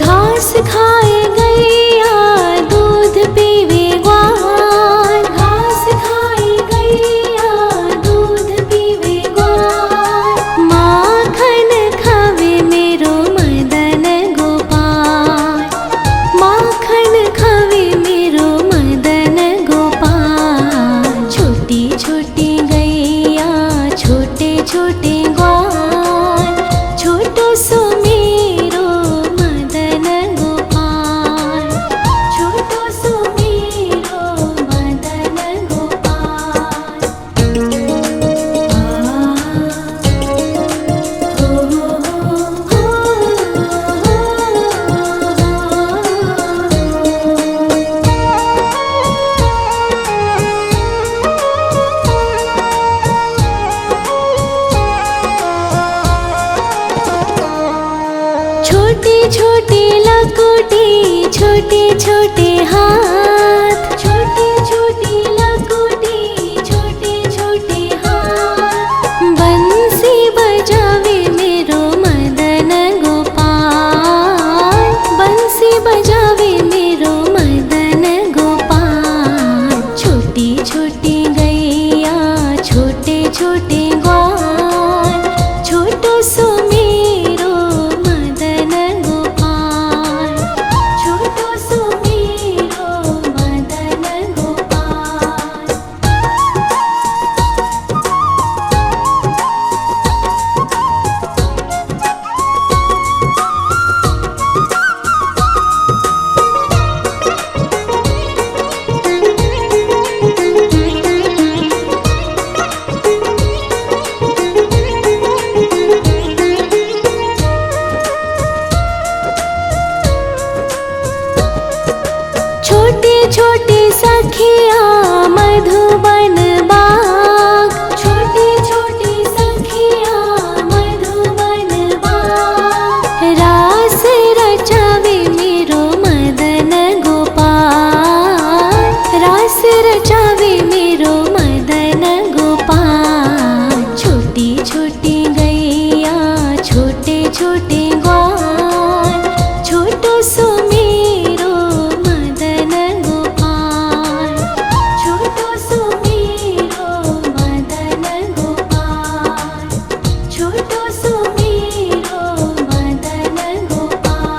घास खाए गैया दूध पीवे ग्वाल, घास खाए गैया दूध पीवे ग्वाल। माखन खावे मेरो मदन गोपाल, माखन खावे मेरो मदन गोपाल। छोटी छोटी गैया छोटे छोटे ग्वाल, छोटो सो मेरो मदन गोपाल, छोटो सो मेरो मदन गोपाल। छोटी छोटी लकोटी छोटे छोटे हाथ, छोटी छोटी लकोटी छोटे छोटे हाथ। बंसी बजावे मेरो मदन गोपाल, बंसी बजावे मेरो मदन गोपाल। छोटी छोटी गैया छोटे छोटे ग्वाल, छोटो सो मेरो मदन गोपाल, छोटो सो मेरो मदन गोपाल। छोटे छोटे सखिया मधुबन बाग, छोटे छोटे सखिया मधुबन बाग। रास रचावे मेरो मदन गोपाल, रास रचावे मेरो मदन गोपाल। छोटी छोटी गैया छोटे छोटे ग्वाल, छोटो सो मेरो मदन गोपाल, छोटो सो मेरो मदन गोपाल, छोटो सो मेरो मदन गोपाल।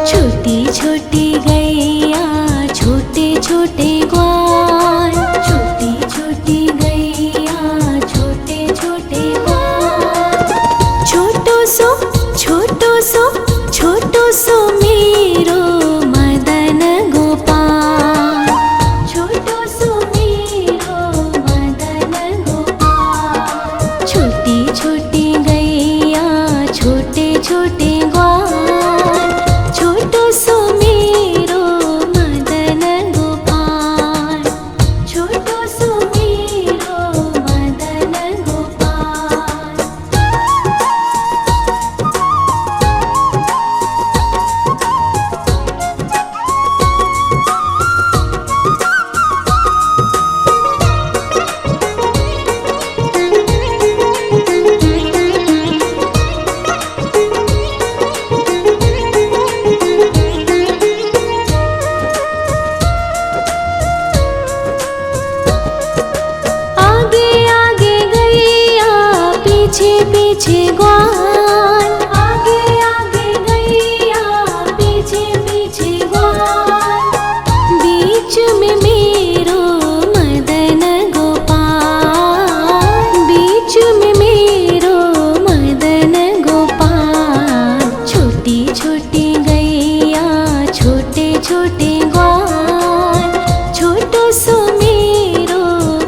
छोटी छोटी गैया छोटे छोटे ग्वाल, छोटी छोटी गैया छोटे छोटे ग्वाल। छोटो सो छोटो सो छोटो सो मेरो मदन गोपाल, छोटो सो मेरो मदन गोपाल। छोटी छोटी गैया छोटे छोटे ग्वाल, छोटो सो मेरो मदन गोपाल, छोटो सो मेरो मदन गोपाल। आगे आगे गैया पीछे पीछे ग्वाल, आगे आगे गैया पीछे पीछे ग्वाल। बीच में मेरो मदन गोपाल, बीच में मेरो मदन गोपाल। छोटी छोटी गैया छोटे छोटे ग्वाल, छोटो सो मेरो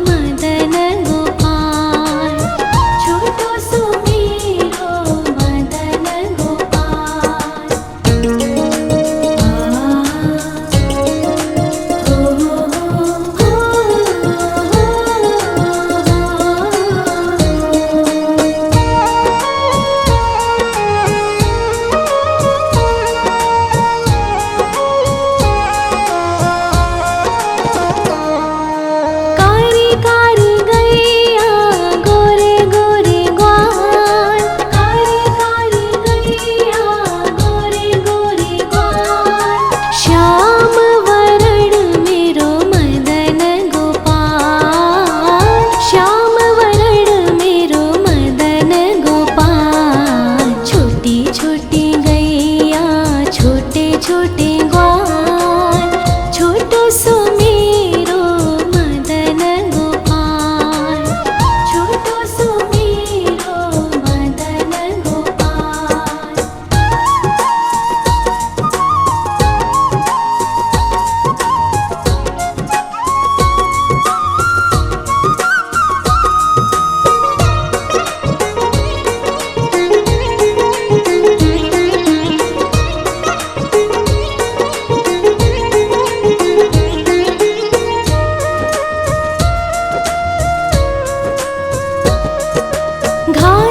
मदन गोपाल, छोटो सो मेरो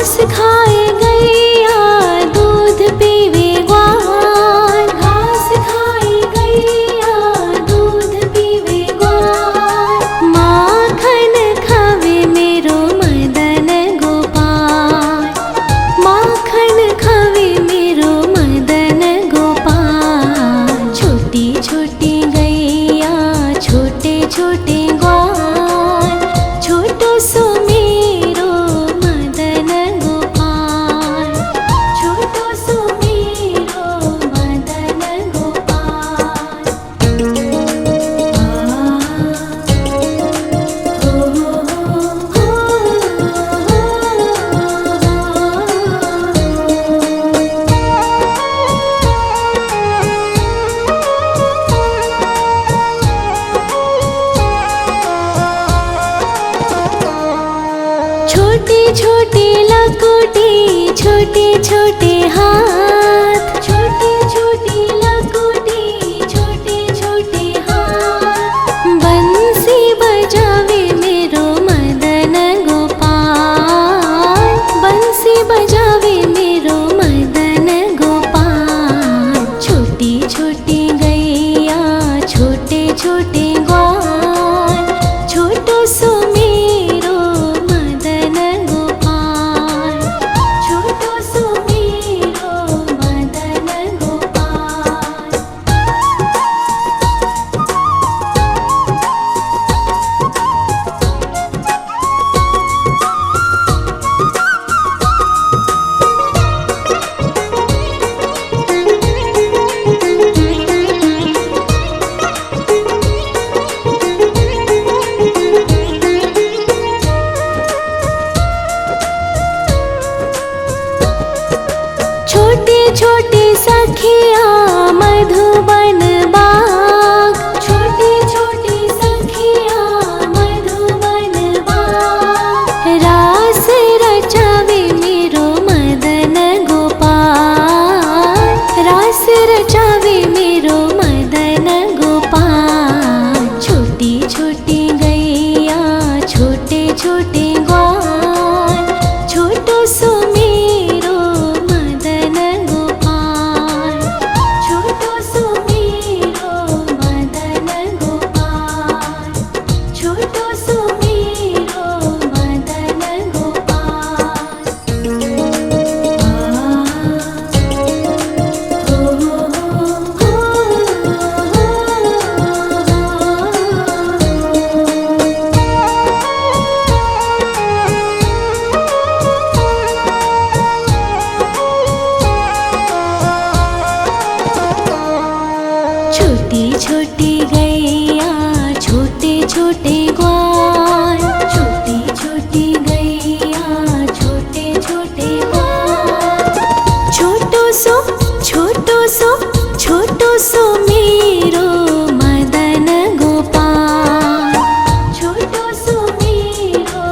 घास खाए गैया दूध पीवे ग्वाल, घास खाए गैया दूध पीवे ग्वाल, माखन खावे मेरो मदन गोपाल, माखन खावे मेरो मदन गोपाल। छोटी छोटी गैया छोटे छोटे ग्वाल, छोटो सो मेरो मदन गोपाल, छोटो सो मेरो मदन गोपाल। छोटे छोटे लकोटी छोटे छोटे हाथ, छोटे छोटे लकोटी छोटे छोटे हाथ, बंसी बजावे मेरो मदन गोपाल, बंसी बजावे मेरो मदन गोपाल। छोटी छोटी गैया छोटे छोटे ग्वाल, छोटो सो मेरो मदन गोपाल, छोटो सो मेरो मदन गोपाल। छोटे छोटे सखिया मधुबन बाग, छोटे छोटे सखिया मधुबन बाग, रास रचावे मेरो मदन गोपाल, रास रचावे मेरो मदन गोपाल। छोटी छोटी गैया छोटे छोटे ग्वाल, छोटो सो मेरो मदन गोपाल, छोटो सो मेरो मदन गोपाल, छोटो सो मेरो मदन गोपाल। छोटी छोटी गैया छोटे छोटे ग्वाल, छोटी छोटी गैया छोटे छोटे ग्वाल, छोटो सो छोटो सो छोटो सो मेरो मदन गोपाल, छोटो सो मेरो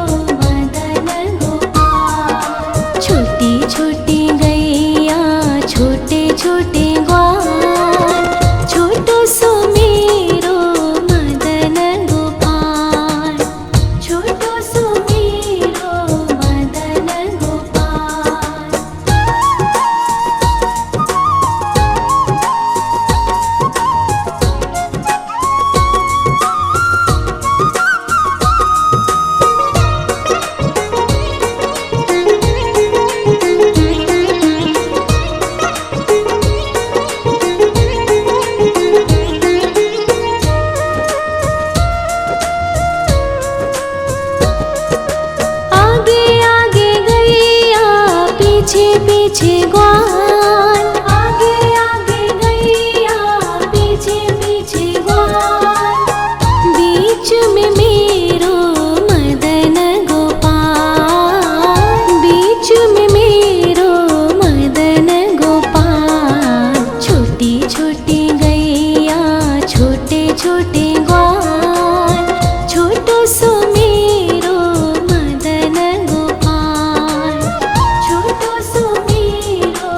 मदन गोपाल। छोटी छोटी गैया छोटे छोटे ग्वाल, छोटो सो मेरो मदन गोपाल, छोटो सो मेरो मदन गोपाल। आगे आगे गैया पीछे पीछे ग्वाल, आगे आगे गैया पीछे पीछे ग्वाल, बीच में मेरो मदन गोपाल, बीच में मेरो मदन गोपाल। छोटी छोटी गैया छोटे छोटे ग्वाल, छोटो सो मेरो मदन गोपाल, छोटो सो मेरो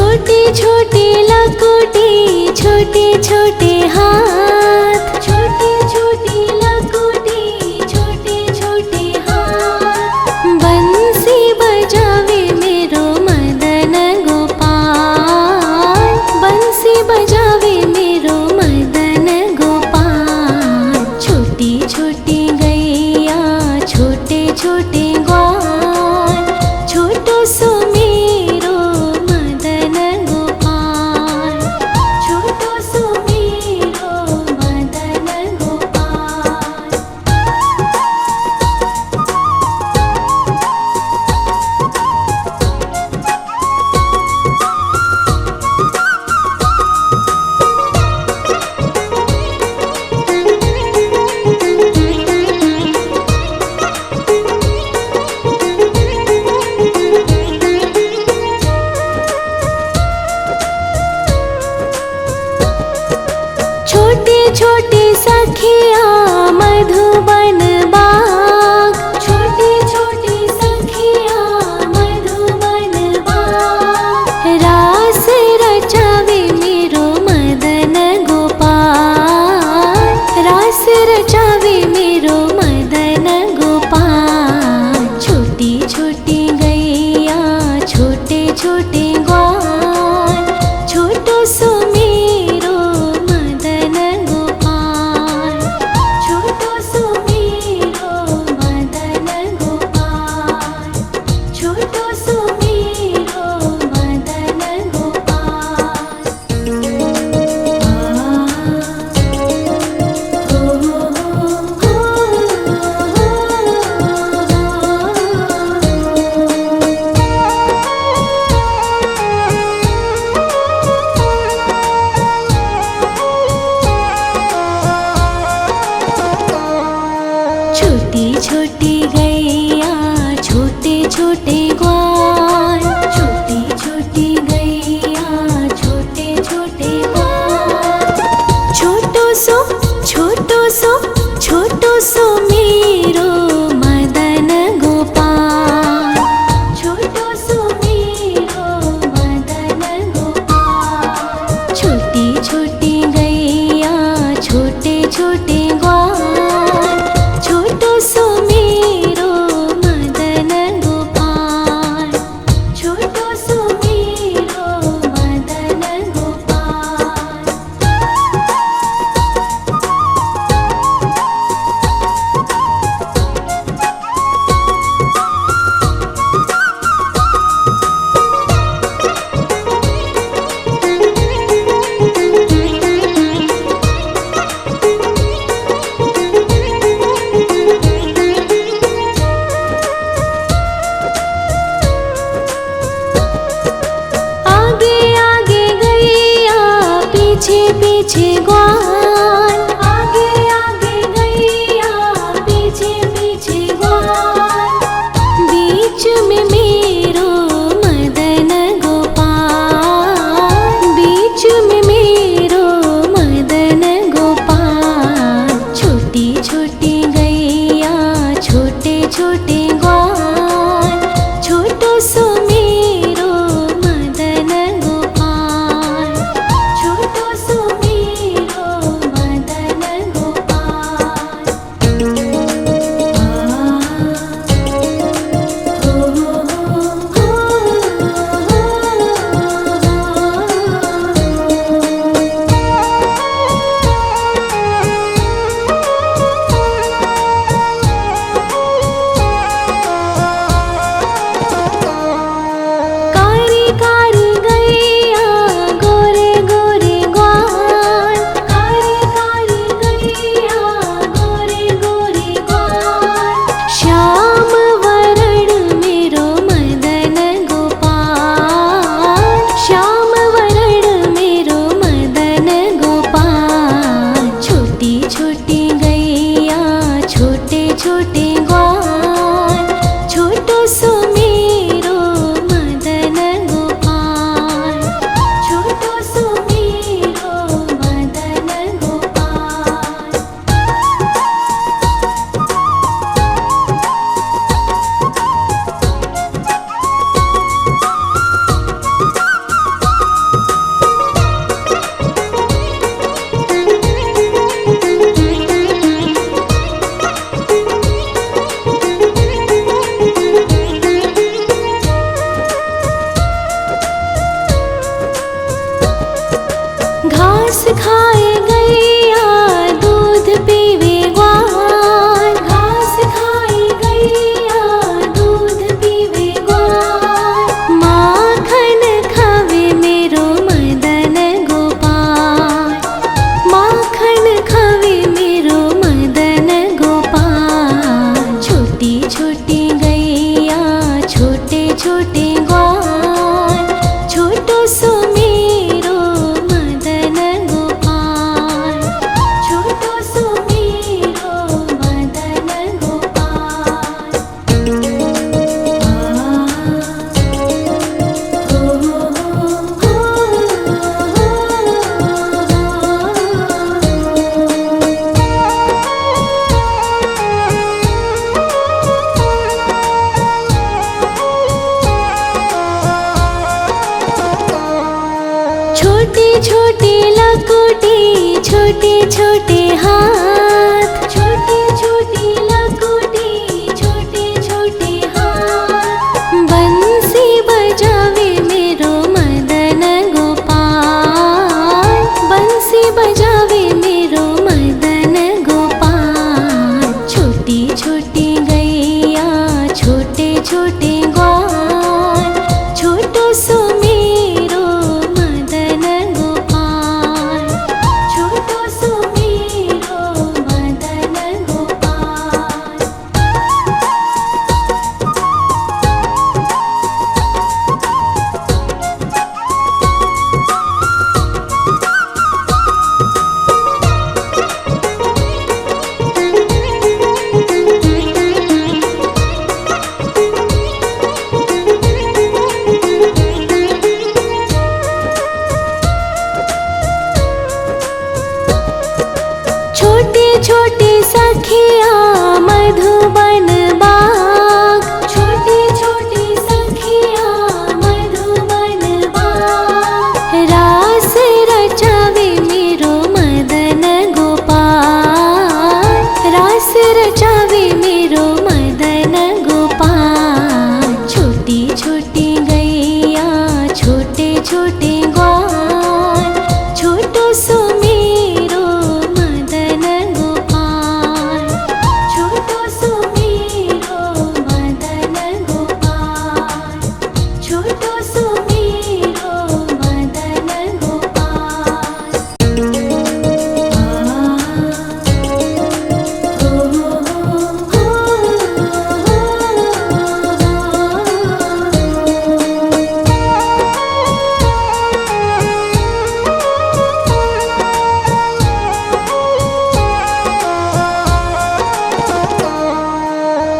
छोटे छोटे लकोटे छोटे छोटे हाथ, छोटे छोटे लकोटे छोटे छोटे हाथ। बंसी बजावे मेरो मदन गोपाल, बंसी बजावे मेरो मदन गोपाल। छोटी छोटी गैया छोटे छोटे ग्वाल, छोटो सो मेरो मदन गोपाल, छोटो सो मेरो मदन गोपाल। छोटे छोटे सखिया मधुबन बाग, छोटे छोटे सखिया मधुबन बाग। रास रचावे मेरो मदन गोपाल, रास रचावे मेरो मदन गोपाल। छोटी छोटी गैया छोटे छोटे ग्वाल, छोटो सो मेरो मदन गोपाल, छोटो सो मेरो मदन गोपाल, छोटो सो मेरो मदन गोपाल। छोटी छोटी गैया छोटे छोटे ग्वाल, छोटी छोटी गैया छोटे छोटे ग्वाल। छोटो सो छोटो सो छोटो सो मेरो मदन गोपाल, छोटो सो मेरो मदन गोपाल। छोटी छोटी गैया छोटे छोटे ग्वाल, छोटो सो मेरो मदन गोपाल, छोटो सो मेरो मदन गोपाल। आगे आगे गैया पीछे पीछे ग्वाल, आगे आगे गैया पीछे पीछे ग्वाल। बीच में मेरो मदन गोपाल, बीच में मेरो मदन गोपाल। छोटी छोटी गैया छोटे छोटे ग्वाल, छोटो सो मेरो मदन गोपाल, छोटो सो मेरो छोटी लकुटी छोटे छोटे हाथ, छोटी छोटी लकुटी छोटे छोटे हाथ। बंसी बजावे मेरो मदन गोपाल, बंसी बजावे मेरो मदन गोपाल। छोटी छोटी गैया छोटे छोटे ग्वाल, छोटो सो मेरो मदन गोपाल, छोटो सो मेरो मदन गोपाल। छोटे छोटे सखिया मधुबन बाग, छोटे छोटे सखिया मधुबन बाग। रास रचावे मेरो मदन गोपाल, रास रचावे मेरो मदन गोपाल। छोटी छोटी गैया छोटे छोटे ग्वाल, छोटो सो मेरो मदन गोपाल, छोटो सो मेरो मदन गोपाल, छोटो सो मेरो मदन गोपाल।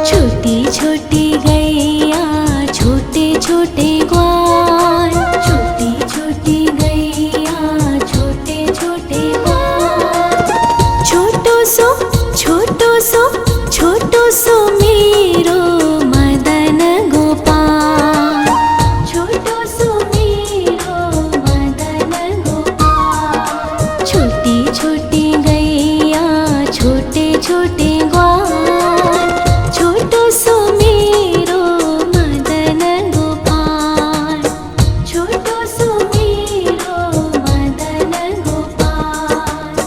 छोटी छोटी गैया छोटे छोटे ग्वाल, छोटी छोटी गैया छोटे छोटे ग्वाल। छोटो सो छोटो सो छोटो सो मेरो मदन गोपाल, छोटो सो मेरो मदन गोपाल। छोटी छोटी गैया छोटे छोटे ग्वाल, छोटो सो मेरो मदन गोपाल, छोटो सो मेरो मदन गोपाल।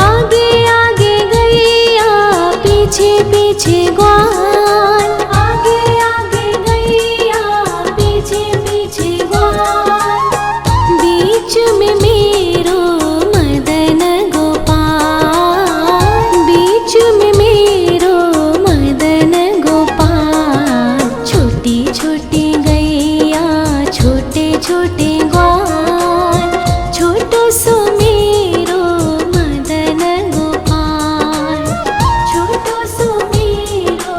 आगे आगे गैया पीछे पीछे ग्वाल, आगे आगे गैया पीछे पीछे ग्वाल। बीच में मेरो मदन गोपाल, बीच में मेरो मदन गोपाल। छोटी छोटी गैया छोटे छोटे ग्वाल, छोटो सो मेरो मदन गोपाल, छोटो सो मेरो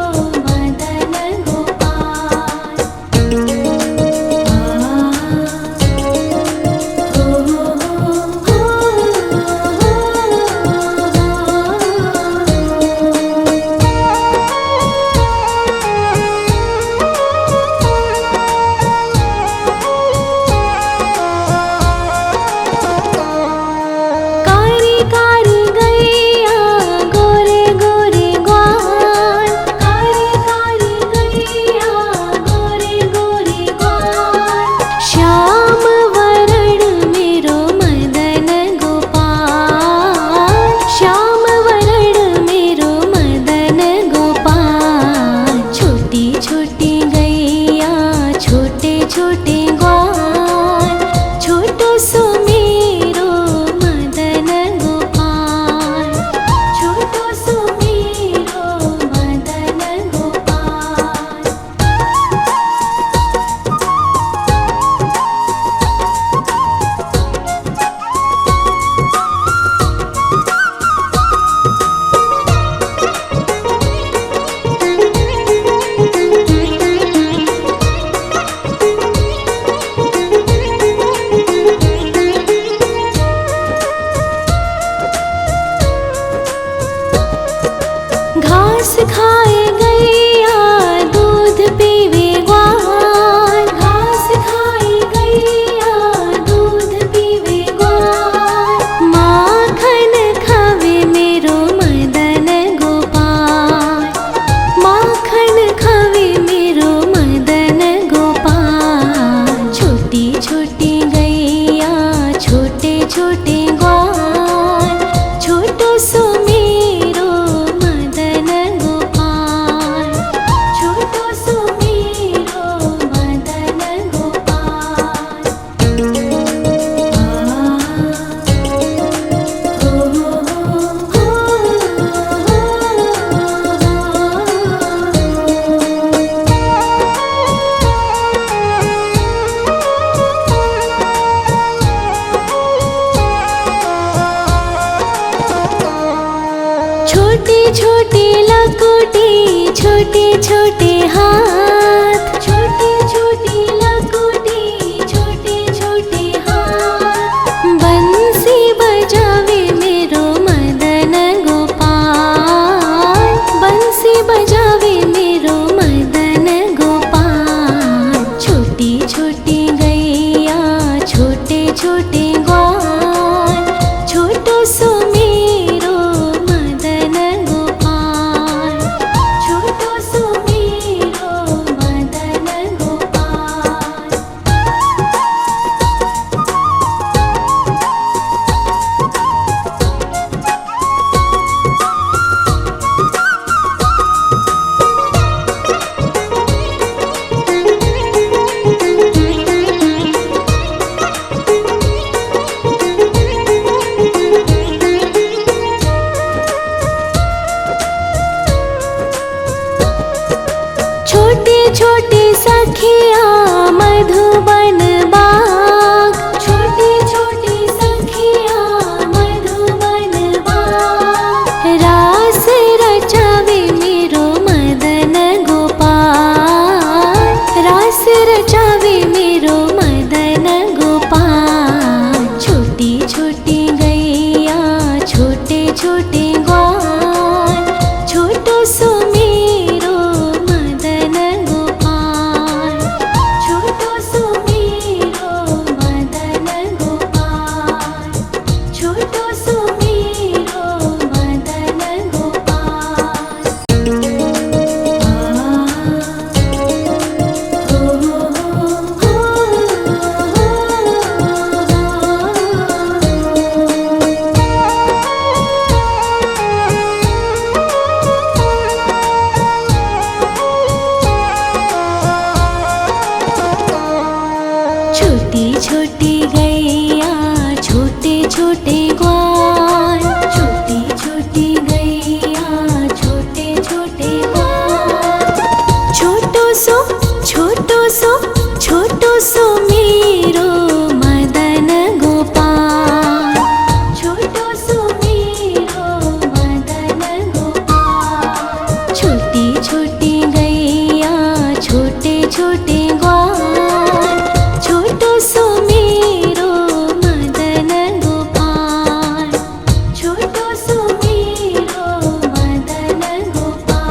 खाए गैया दूध पीवे ग्वाल, घास खाए गैया दूध पीवे ग्वाल, माखन खावे मेरो मदन गोपाल, माखन खावे मेरो मदन गोपाल। छोटी छोटी गैया छोटे छोटे ग्वाल, छोटो सो मेरो मदन गोपाल, छोटो सो मेरो मदन गोपाल। छोटी छोटी लकुटी छोटे छोटे हाथ, छोटी छोटी लकुटी छोटे छोटे हाथ, बंसी बजावे मेरो मदन गोपाल, बंसी बजावे मेरो मदन गोपाल। छोटी छोटी गैया छोटे छोटे ग्वाल, छोटो सो मेरो मदन गोपाल, छोटो सो मेरो मदन गोपाल। छोटे छोटे सखिया मधुबन बाग, छोटे छोटे सखिया मधुबन बाग, रास रचावे मेरो मदन गोपाल, रास रचावे मेरो मदन गोपाल। छोटी छोटी गैया छोटे छोटे ग्वाल, छोटो सो मेरो मदन गोपाल, छोटो सो मेरो मदन गोपाल, छोटो सो मेरो मदन गोपाल। छोटी छोटी गैया छोटे छोटे ग्वाल, छोटी छोटी गैया छोटे छोटे ग्वाल, छोटो सो छोटो सो मेरो मदन गोपाल, छोटो सो मेरो मदन गोपाल। छोटी छोटी गैया छोटे छोटे ग्वाल, छोटो सो मेरो मदन गोपाल, छोटो सो मेरो मदन गोपाल।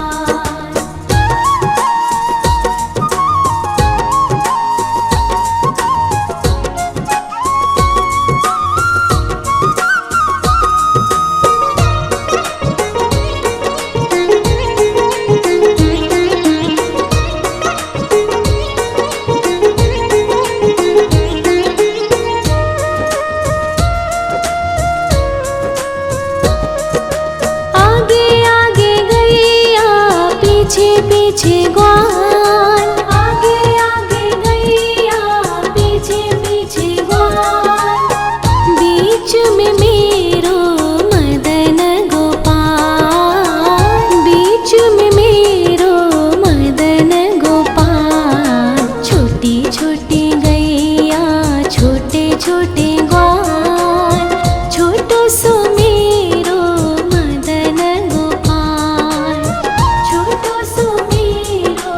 आगे आगे गैया पीछे पीछे ग्वाल, आगे आगे गैया पीछे पीछे ग्वाल, बीच में मेरो मदन गोपाल, बीच में मेरो मदन गोपाल। छोटी छोटी गैया छोटे छोटे ग्वाल, छोटो सो मेरो मदन गोपाल, छोटो सो मेरो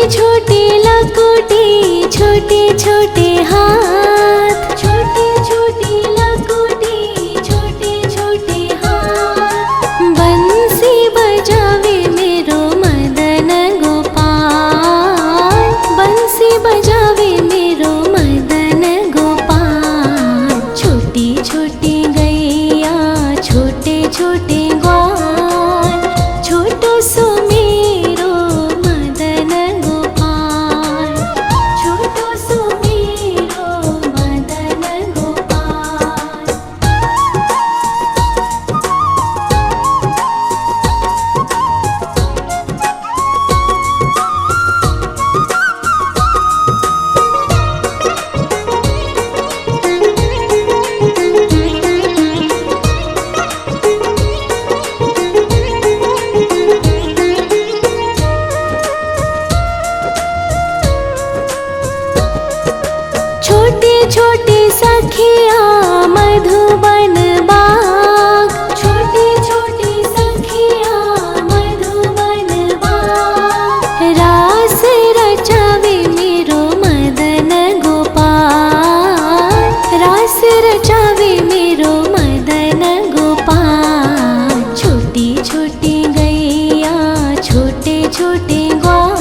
छोटी लकोटी, छोटे छोटे हाथ, छोटी छोटी लकोटी, छोटे छोटे हाथ। बंसी बजावे मेरो मदन गोपाल, बंसी बजावे मेरो मदन गोपाल। छोटी छोटी गैया, छोटे छोटे ग्वाल, छोटो सो मेरो मदन गोपाल, छोटो सो मेरो मदन गोपाल। छोटे छोटे सखिया मधुबन बाग, छोटे छोटे सखिया मधुबन बाग। रास रचावे मेरो मदन गोपाल, रास रचावे मेरो मदन गोपाल। छोटी छोटी गैया, छोटे छोटे ग्वाल,